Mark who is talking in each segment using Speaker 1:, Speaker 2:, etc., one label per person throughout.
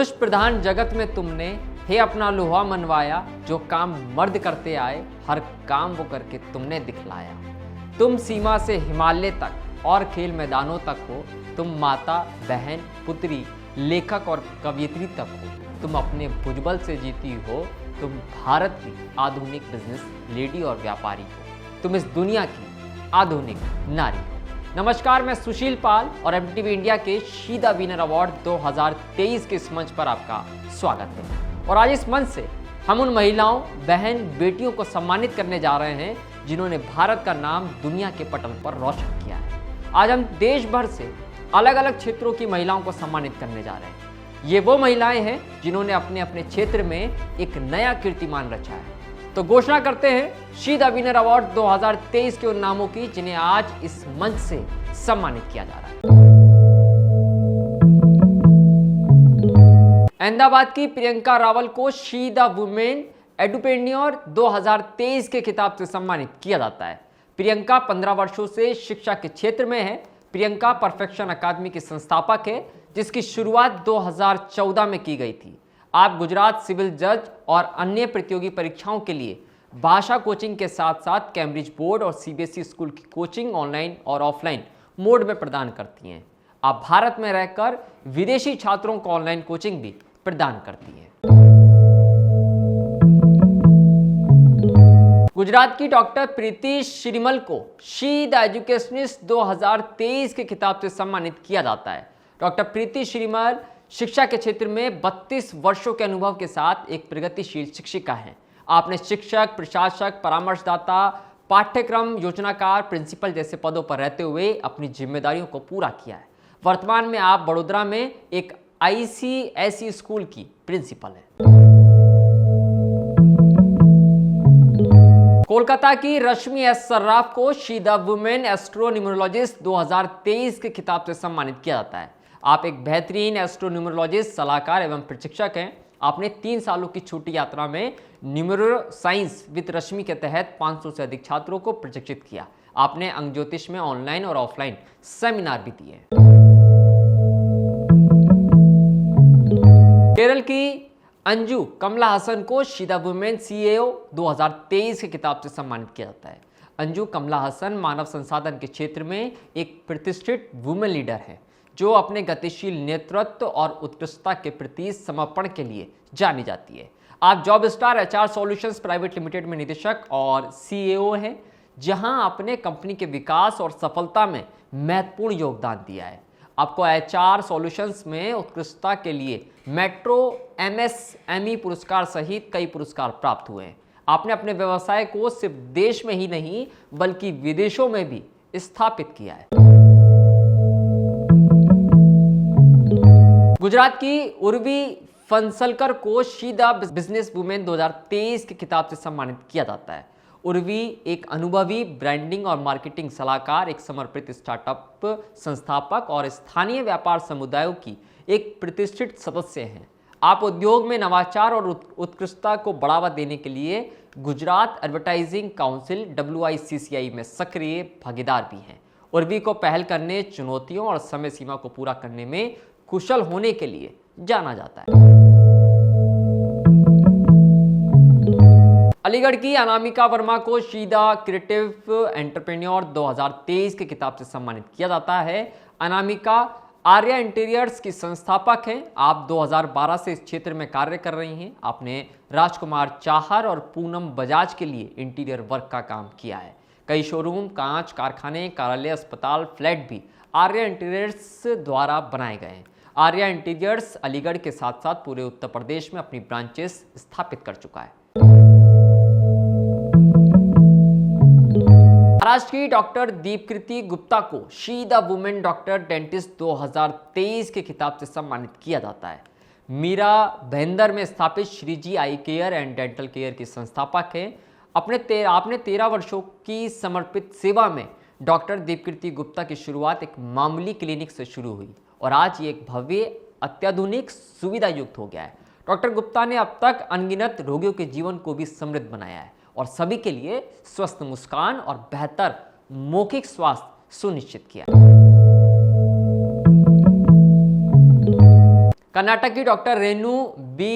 Speaker 1: पुरुष प्रधान जगत में तुमने हे अपना लोहा मनवाया, जो काम मर्द करते आए हर काम वो करके तुमने दिखलाया। तुम सीमा से हिमालय तक और खेल मैदानों तक हो, तुम माता बहन पुत्री लेखक और कवयित्री तक हो, तुम अपने भुजबल से जीती हो, तुम भारत की आधुनिक बिजनेस लेडी और व्यापारी हो, तुम इस दुनिया की आधुनिक नारी हो। नमस्कार, मैं सुशील पाल और MTV इंडिया के शी द विनर अवार्ड 2023 के इस मंच पर आपका स्वागत है। और आज इस मंच से हम उन महिलाओं बहन बेटियों को सम्मानित करने जा रहे हैं जिन्होंने भारत का नाम दुनिया के पटल पर रोशन किया है। आज हम देश भर से अलग अलग क्षेत्रों की महिलाओं को सम्मानित करने जा रहे हैं। ये वो महिलाएं हैं जिन्होंने अपने अपने क्षेत्र में एक नया कीर्तिमान रचा है। तो घोषणा करते हैं शी द विनर अवार्ड 2023 के उन नामों की जिन्हें आज इस मंच से सम्मानित किया जा रहा है। अहमदाबाद की प्रियंका रावल को शी द वुमेन एडुप्रेन्योर 2023 के खिताब से सम्मानित किया जाता है। प्रियंका 15 वर्षों से शिक्षा के क्षेत्र में है। प्रियंका परफेक्शन अकादमी की संस्थापक है, जिसकी शुरुआत 2014 में की गई थी। आप गुजरात सिविल जज और अन्य प्रतियोगी परीक्षाओं के लिए भाषा कोचिंग के साथ साथ कैम्ब्रिज बोर्ड और CBSE स्कूल की कोचिंग ऑनलाइन और ऑफलाइन मोड में प्रदान करती हैं। आप भारत में रहकर विदेशी छात्रों को ऑनलाइन कोचिंग भी प्रदान करती हैं। गुजरात की डॉक्टर प्रीति श्रीमल को शी द एजुकेशनिस्ट 2023 के खिताब से सम्मानित किया जाता है। डॉक्टर प्रीति श्रीमल शिक्षा के क्षेत्र में 32 वर्षों के अनुभव के साथ एक प्रगतिशील शिक्षिका हैं। आपने शिक्षक, प्रशासक, परामर्शदाता, पाठ्यक्रम योजनाकार, प्रिंसिपल जैसे पदों पर रहते हुए अपनी जिम्मेदारियों को पूरा किया है। वर्तमान में आप बड़ोदरा में एक ICSE स्कूल की प्रिंसिपल हैं। कोलकाता की रश्मि S सर्राफ को शी द वुमेन एस्ट्रोन्यूमरोलॉजिस्ट 2023 के खिताब से सम्मानित किया जाता है। आप एक बेहतरीन एस्ट्रोन्यूमरोलॉजिस्ट, सलाहकार एवं प्रशिक्षक हैं। आपने 3 सालों की छोटी यात्रा में न्यूमेरो साइंस विद रश्मि के तहत 500 से अधिक छात्रों को प्रशिक्षित किया। आपने अंक ज्योतिष में ऑनलाइन और ऑफलाइन सेमिनार भी दिए। केरल की अंजू कमला हसन को शी द वुमेन CEO 2023 के खिताब से सम्मानित किया जाता है। अंजू कमला हसन मानव संसाधन के क्षेत्र में एक प्रतिष्ठित वुमेन लीडर है, जो अपने गतिशील नेतृत्व और उत्कृष्टता के प्रति समर्पण के लिए जानी जाती है। आप job star HR solutions private limited में निदेशक और CEO हैं, जहां आपने कंपनी के विकास और सफलता में महत्वपूर्ण योगदान दिया है। आपको HR सॉल्यूशंस में उत्कृष्टता के लिए मेट्रो MSME पुरस्कार सहित कई पुरस्कार प्राप्त हुए हैं। आपने अपने व्यवसाय को सिर्फ देश में ही नहीं बल्कि विदेशों में भी स्थापित किया है। गुजरात की उर्वी फंसलकर को शी द बिजनेस वुमेन 2023 के खिताब से सम्मानित किया जाता है। उर्वी एक अनुभवी ब्रांडिंग और मार्केटिंग सलाहकार, एक समर्पित स्टार्टअप संस्थापक और स्थानीय व्यापार समुदायों की एक प्रतिष्ठित सदस्य हैं। आप उद्योग में नवाचार और उत्कृष्टता को बढ़ावा देने के लिए गुजरात एडवर्टाइजिंग काउंसिल WICCI में सक्रिय भागीदार भी हैं। उर्वी को पहल करने, चुनौतियों और समय सीमा को पूरा करने में कुशल होने के लिए जाना जाता है। अलीगढ़ की अनामिका वर्मा को शी द क्रिएटिव एंटरप्रेन्योर 2023 के खिताब से सम्मानित किया जाता है। अनामिका आर्या इंटीरियर्स की संस्थापक हैं। आप 2012 से इस क्षेत्र में कार्य कर रही हैं। आपने राजकुमार चाहर और पूनम बजाज के लिए इंटीरियर वर्क का काम किया है। कई शोरूम, कांच कारखाने, कार्यालय, अस्पताल, फ्लैट भी आर्या इंटीरियर्स द्वारा बनाए गए हैं। आर्या इंटीरियर्स अलीगढ़ के साथ साथ पूरे उत्तर प्रदेश में अपनी ब्रांचेस स्थापित कर चुका है। महाराष्ट्र की डॉक्टर दीपकृति गुप्ता को she the women doctor dentist 2023 के खिताब से सम्मानित किया जाता है। मीरा भाईंदर में स्थापित श्रीजी आई केयर एंड डेंटल केयर की संस्थापक हैं। आपने 13 वर्षों की समर्पित सेवा में डॉक्टर दीपकृति गुप्ता की शुरुआत एक मामूली क्लिनिक से शुरू हुई और आज ये एक भव्य, अत्याधुनिक, सुविधा युक्त हो गया है। डॉक्टर गुप्ता ने अब तक अनगिनत रोगियों के जीवन को भी समृद्ध बनाया है और सभी के लिए स्वस्थ मुस्कान और बेहतर मौखिक स्वास्थ्य सुनिश्चित किया। कर्नाटक की डॉक्टर रेणु बी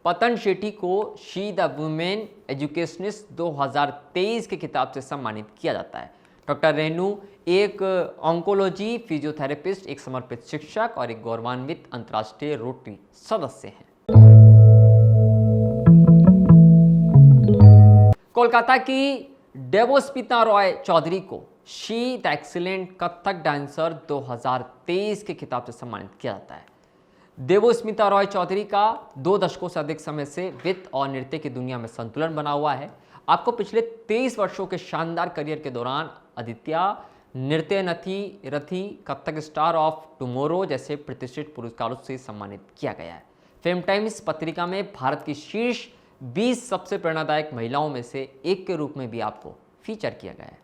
Speaker 1: पतन शेट्टी को शी द वुमेन एजुकेशनिस्ट 2023 के खिताब से सम्मानित किया जाता है। डॉक्टर रेणु एक ऑन्कोलॉजी फिजियोथेरेपिस्ट, एक समर्पित शिक्षक और एक गौरवान्वित अंतर्राष्ट्रीय रोटरी सदस्य हैं। कोलकाता की देवस्मिता रॉय चौधरी को she the excellent Kathak dancer 2023 के खिताब से सम्मानित किया जाता है। देवस्मिता रॉय चौधरी का 2 दशकों से अधिक समय से वित्त और नृत्य की दुनिया में संतुलन बना हुआ है। आपको पिछले 23 वर्षों के शानदार करियर के दौरान आदित्य, नृत्य नथी रथी, कथक स्टार ऑफ टुमारो जैसे प्रतिष्ठित पुरस्कारों से सम्मानित किया गया है। फेम टाइम्स पत्रिका में भारत की शीर्ष 20 सबसे प्रेरणादायक महिलाओं में से एक के रूप में भी आपको फीचर किया गया है।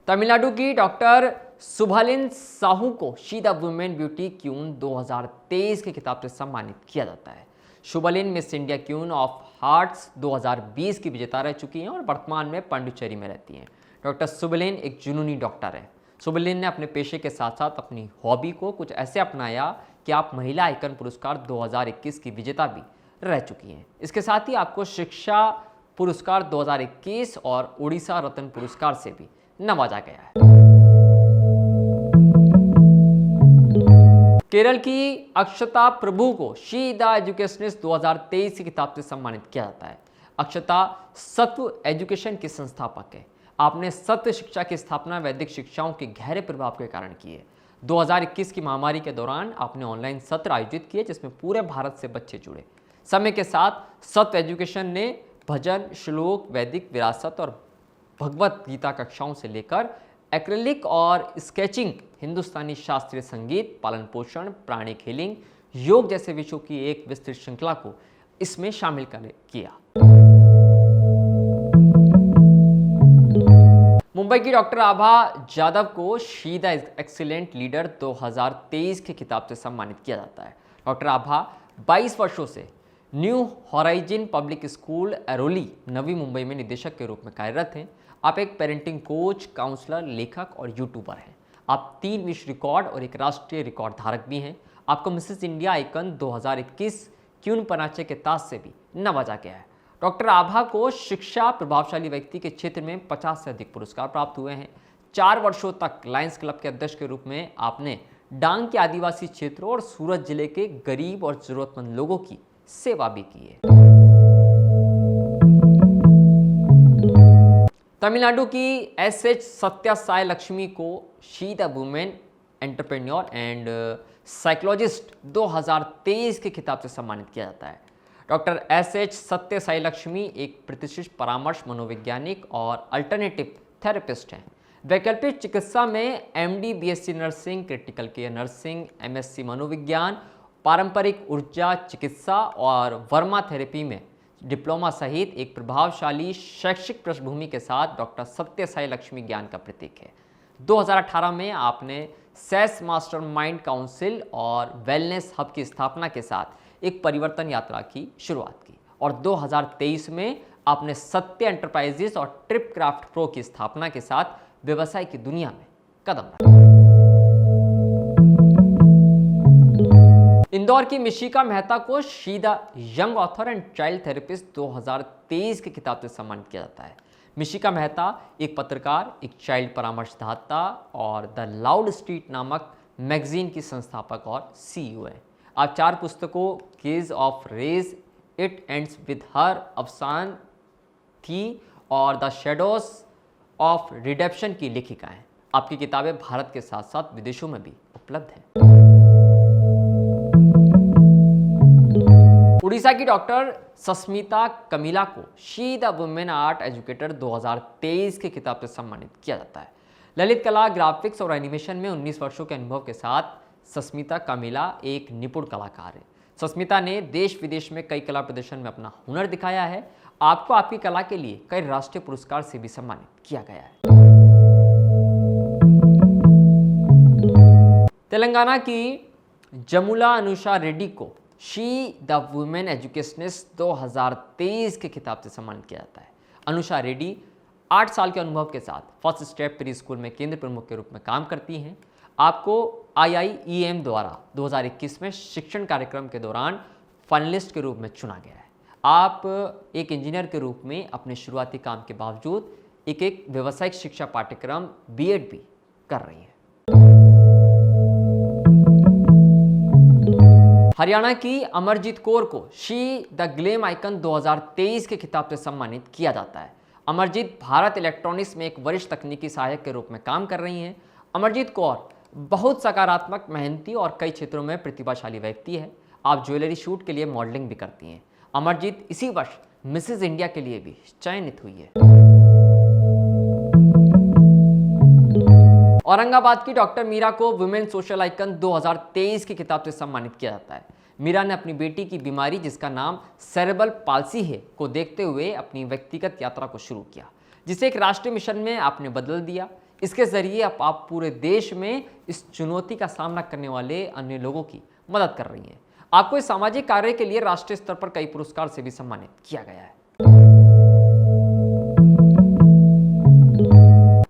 Speaker 1: तमिलनाडु की डॉक्टर सुभालिन साहू को she the women beauty queen 2023 के खिताब से सम्मानित किया जाता है। Subhalin miss India queen of hearts 2020 की विजेता रह चुकी हैं और वर्तमान में पांडिचेरी में रहती हैं। डॉक्टर सुभालिन एक जुनूनी डॉक्टर है। सुभालिन ने अपने पेशे के साथ साथ अपनी हॉबी को कुछ ऐसे अपनाया कि आप महिला आइकन पुरस्कार 2021 की विजेता भी रह चुकी हैं। इसके साथ ही आपको शिक्षा पुरस्कार 2021 और ओडिशा रत्न पुरस्कार से भी नवाजा गया है। केरल की अक्षता प्रभु को शी द एजुकेशनिस्ट 2023 की किताब से सम्मानित किया जाता है। अक्षता सत्व एजुकेशन की संस्थापक है। आपने सत्य शिक्षा की स्थापना वैदिक शिक्षाओं के गहरे प्रभाव के कारण की है। 2021 की महामारी के दौरान आपने ऑनलाइन सत्र आयोजित किए जिसमें पूरे भारत से बच्चे जुड़े। समय के साथ सत्य एजुकेशन ने भजन, श्लोक, वैदिक विरासत और भगवत गीता कक्षाओं से लेकर एक्रिलिक और स्केचिंग, हिंदुस्तानी शास्त्रीय संगीत, पालन पोषण, प्राणिक हीलिंग, योग जैसे विषयों की एक विस्तृत श्रृंखला को इसमें शामिल किया। मुंबई की डॉक्टर आभा जाधव को शी द एक्सीलेंट लीडर 2023 के खिताब से सम्मानित किया जाता है। डॉक्टर आभा 22 वर्षों से New Horizon Public School Airoli, Navi Mumbai में निदेशक के रूप में कार्यरत हैं। आप एक पेरेंटिंग कोच, काउंसलर, लेखक और यूट्यूबर हैं। आप 3 विश्व रिकॉर्ड और एक राष्ट्रीय रिकॉर्ड धारक भी हैं। आपको मिसेस इंडिया आइकन 2021 क्यून पनाचे के ताज से भी नवाजा गया है। डॉक्टर आभा को शिक्षा, प्रभावशाली व्यक्ति के क्षेत्र में 50 से अधिक पुरस्कार प्राप्त हुए हैं। 4 वर्षों तक लायंस क्लब के अध्यक्ष के रूप में आपने डांग के आदिवासी क्षेत्रों और सूरत जिले के गरीब और जरूरतमंद लोगों की सेवा भी की है। तमिलनाडु की एसएच सत्या साई लक्ष्मी को she the women entrepreneur and psychologist 2023 के खिताब से सम्मानित किया जाता है। डॉक्टर एसएच सत्य साई लक्ष्मी एक प्रतिष्ठित परामर्श, मनोवैज्ञानिक और अल्टरनेटिव थेरेपिस्ट हैं। वैकल्पिक चिकित्सा में MD, BSc nursing, critical care nursing, MSc मनोविज्ञान, पारंपरिक ऊर्जा चिकित्सा और वर्मा थेरेपी में डिप्लोमा सहित एक प्रभावशाली शैक्षिक पृष्ठभूमि के साथ डॉक्टर सत्य साई लक्ष्मी ज्ञान का प्रतीक है। 2018 में आपने सेस मास्टर माइंड काउंसिल और वेलनेस हब की स्थापना के साथ एक परिवर्तन यात्रा की शुरुआत की और 2023 में आपने सत्य एंटरप्राइजेस और ट्रिप क्राफ्ट प्रो की स्थापना के साथ व्यवसाय की दुनिया में कदम रखा। इंदौर की मिशिका मेहता को she the young author and child therapist 2023 के खिताब से सम्मानित किया जाता है। मिशिका मेहता एक पत्रकार, एक चाइल्ड परामर्शदाता और द लाउड स्ट्रीट नामक मैगजीन की संस्थापक और सीईओ है। आप 4 पुस्तकों cage of rage, it ends with her, अवसान थी और द शेडोज ऑफ रिडेप्शन की लेखिका हैं। आपकी किताबें भारत के साथ साथ विदेशों में भी उपलब्ध हैं। उड़ीसा की डॉक्टर सस्मिता कमिला को she the women art educator 2023 के खिताब से सम्मानित किया जाता है। ललित कला, ग्राफिक्स और एनिमेशन में 19 वर्षों के अनुभव के साथ सस्मिता कमिला एक निपुण कलाकार है। सस्मिता ने देश विदेश में कई कला प्रदर्शन में अपना हुनर दिखाया है। आपको आपकी कला के लिए कई राष्ट्रीय पुरस्कार से भी सम्मानित किया गया है। तेलंगाना की जमुला अनुषा रेड्डी को शी द वुमेन एजुकेशनिस्ट 2023 के खिताब से सम्मानित किया जाता है। अनुषा रेड्डी 8 साल के अनुभव के साथ फर्स्ट स्टेप प्री स्कूल में केंद्र प्रमुख के रूप में काम करती हैं। आपको IIEM द्वारा 2021 में शिक्षण कार्यक्रम के दौरान फाइनलिस्ट के रूप में चुना गया है। आप एक इंजीनियर के रूप में अपने शुरुआती काम के बावजूद एक व्यावसायिक शिक्षा पाठ्यक्रम B.Ed भी कर रही हैं। हरियाणा की अमरजीत कौर को शी द ग्लेम आइकन 2023 के खिताब से सम्मानित किया जाता है। अमरजीत भारत इलेक्ट्रॉनिक्स में एक वरिष्ठ तकनीकी सहायक के रूप में काम कर रही हैं। अमरजीत कौर बहुत सकारात्मक, मेहनती और कई क्षेत्रों में प्रतिभाशाली व्यक्ति है। आप ज्वेलरी शूट के लिए मॉडलिंग भी करती हैं। अमरजीत इसी वर्ष मिसेज इंडिया के लिए भी चयनित हुई है। औरंगाबाद की डॉक्टर मीरा को वुमेन सोशल आइकन 2023 के खिताब से सम्मानित किया जाता है। मीरा ने अपनी बेटी की बीमारी, जिसका नाम सेरेब्रल पाल्सी है, को देखते हुए अपनी व्यक्तिगत यात्रा को शुरू किया, जिसे एक राष्ट्रीय मिशन में आपने बदल दिया। इसके जरिए अब आप पूरे देश में इस चुनौती का सामना करने वाले अन्य लोगों की मदद कर रही हैं। आपको इस सामाजिक कार्य के लिए राष्ट्रीय स्तर पर कई पुरस्कार से भी सम्मानित किया गया है।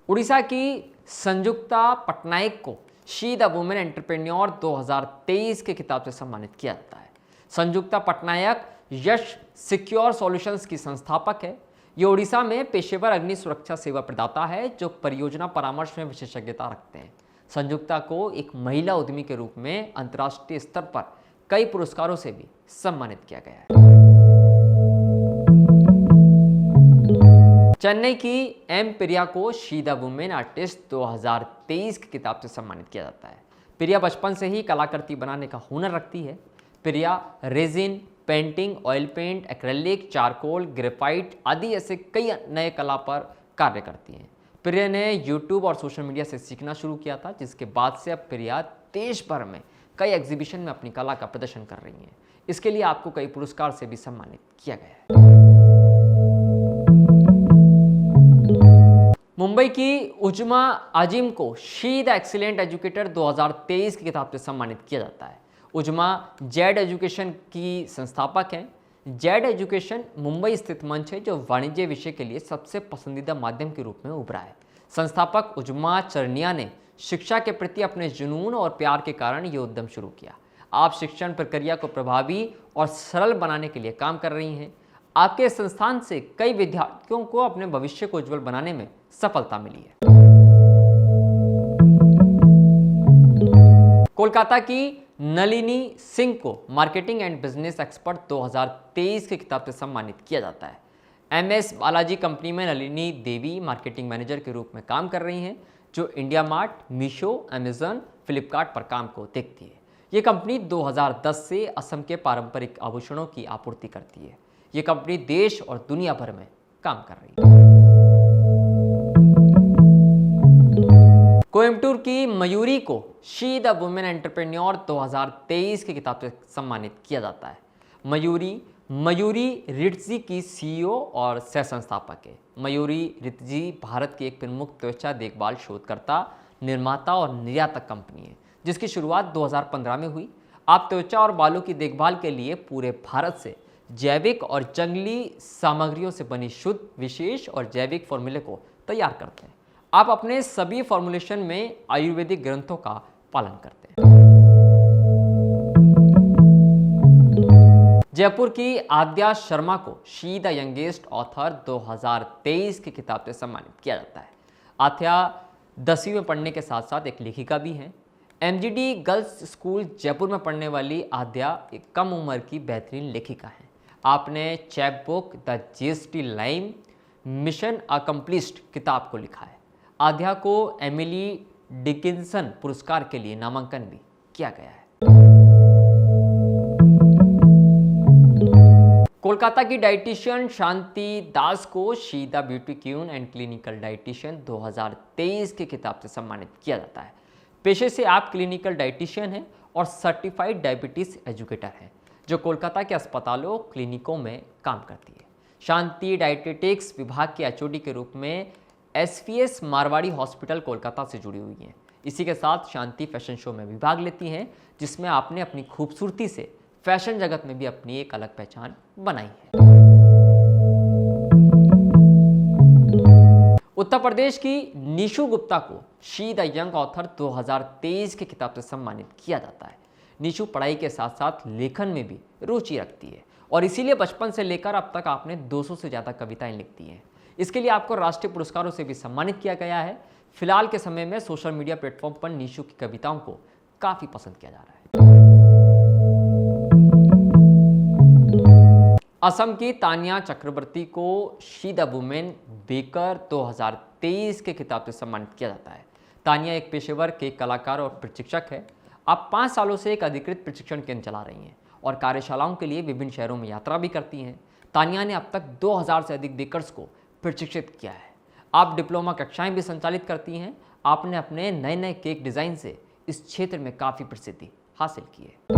Speaker 1: उड़ीसा की संजुक्ता पटनायक को शी द वुमेन एंटरप्रेन्योर 2023 के खिताब से सम्मानित किया जाता है। संजुक्ता पटनायक यश सिक्योर सॉल्यूशंस की संस्थापक है। ये उड़ीसा में पेशेवर अग्नि सुरक्षा सेवा प्रदाता है जो परियोजना परामर्श में विशेषज्ञता रखते हैं। संजुक्ता को एक महिला उद्यमी के रूप में अंतर्राष्ट्रीय स्तर पर कई पुरस्कारों से भी सम्मानित किया गया है। चेन्नई की एम प्रिया को शी द वुमेन आर्टिस्ट 2023 की किताब से सम्मानित किया जाता है। प्रिया बचपन से ही कलाकृति बनाने का हुनर रखती है। Priya resin, painting, oil paint, acrylic, charcoal, graphite आदि ऐसे कई नए कला पर कार्य करती हैं। प्रिया ने यूट्यूब और सोशल मीडिया से सीखना शुरू किया था, जिसके बाद से अब प्रिया देश भर में कई एग्जीबिशन में अपनी कला का प्रदर्शन कर रही हैं। इसके लिए आपको कई पुरस्कार से भी सम्मानित किया गया है। मुंबई की उजमा आजिम को शी द एक्सीलेंट एजुकेटर 2023 की किताब से सम्मानित किया जाता है। उजमा जेड एजुकेशन की संस्थापक हैं। जेड एजुकेशन मुंबई स्थित मंच है जो वाणिज्य विषय के लिए सबसे पसंदीदा माध्यम के रूप में उभरा है। संस्थापक उजमा चरनिया ने शिक्षा के प्रति अपने जुनून और प्यार के कारण ये उद्यम शुरू किया। आप शिक्षण प्रक्रिया को प्रभावी और सरल बनाने के लिए काम कर रही हैं। आपके संस्थान से कई विद्यार्थियों को अपने भविष्य को उज्जवल बनाने में सफलता मिली है। कोलकाता की नलिनी सिंह को मार्केटिंग एंड बिजनेस एक्सपर्ट 2023 के खिताब से सम्मानित किया जाता है। MS बालाजी कंपनी में नलिनी देवी मार्केटिंग मैनेजर के रूप में काम कर रही हैं, जो India mart, Meesho, Amazon, Flipkart पर काम को देखती है। ये कंपनी 2010 से असम के पारंपरिक आभूषणों की आपूर्ति करती है। ये कंपनी देश और दुनिया भर में काम कर रही है। कोयम्बटूर की मयूरी को शी द वुमेन एंटरप्रेन्योर 2023 की किताब से सम्मानित किया जाता है। मयूरी रिट्जी की CEO और सह संस्थापक है। मयूरी रिट्जी भारत की एक प्रमुख त्वचा देखभाल शोधकर्ता, निर्माता और निर्यातक कंपनी है, जिसकी शुरुआत 2015 में हुई। आप त्वचा और बालों की देखभाल के लिए पूरे भारत से जैविक और जंगली सामग्रियों से बनी शुद्ध, विशेष और जैविक फॉर्मूले को तैयार करते हैं। आप अपने सभी फॉर्मुलेशन में आयुर्वेदिक ग्रंथों का पालन करते हैं। जयपुर की आद्या शर्मा को शी द यंगेस्ट ऑथर 2023 की किताब से सम्मानित किया जाता है। आथ्या 10वीं में पढ़ने के साथ साथ एक लेखिका भी हैं। MGD गर्ल्स स्कूल जयपुर में पढ़ने वाली आद्या एक कम उम्र की बेहतरीन लेखिका हैं। आपने chap book the GST lime mission accomplished किताब को लिखा है। आद्या को एमिली डिकिंसन पुरस्कार के लिए नामांकन भी किया गया है। कोलकाता की डाइटिशियन शांति दास को she the beauty queen and clinical dietitian 2023 की किताब से सम्मानित किया जाता है। पेशे से आप क्लिनिकल डाइटिशियन हैं और सर्टिफाइड डायबिटीज एजुकेटर हैं, जो कोलकाता के अस्पतालों, क्लिनिकों में काम करती है। शांति डाइटेटिक्स विभाग के HOD के रूप में SVS मारवाड़ी हॉस्पिटल कोलकाता से जुड़ी हुई हैं। इसी के साथ शांति फैशन शो में भी भाग लेती हैं, जिसमें आपने अपनी खूबसूरती से फैशन जगत में भी अपनी एक अलग पहचान बनाई है। उत्तर प्रदेश की निशु गुप्ता को शी द यंग ऑथर 2023 के खिताब से सम्मानित किया जाता है। निशु पढ़ाई के साथ साथ लेखन में भी रुचि रखती है और इसीलिए बचपन से लेकर अब तक आपने 200 से ज़्यादा कविताएं लिख दी हैं। इसके लिए आपको राष्ट्रीय पुरस्कारों से भी सम्मानित किया गया है। फिलहाल के समय में सोशल मीडिया प्लेटफॉर्म पर निशु की कविताओं को काफ़ी पसंद किया जा रहा है। असम की तानिया चक्रवर्ती को शी द वुमेन बेकर 2023 के खिताब से सम्मानित किया जाता है। तानिया एक पेशेवर केक कलाकार और प्रशिक्षक है। आप 5 सालों से एक अधिकृत प्रशिक्षण केंद्र चला रही हैं और कार्यशालाओं के लिए विभिन्न शहरों में यात्रा भी करती हैं। तानिया ने अब तक 2000 से अधिक बेकर्स को प्रशिक्षित किया है। आप डिप्लोमा कक्षाएं भी संचालित करती हैं। आपने अपने नए नए केक डिज़ाइन से इस क्षेत्र में काफ़ी प्रसिद्धि हासिल की है।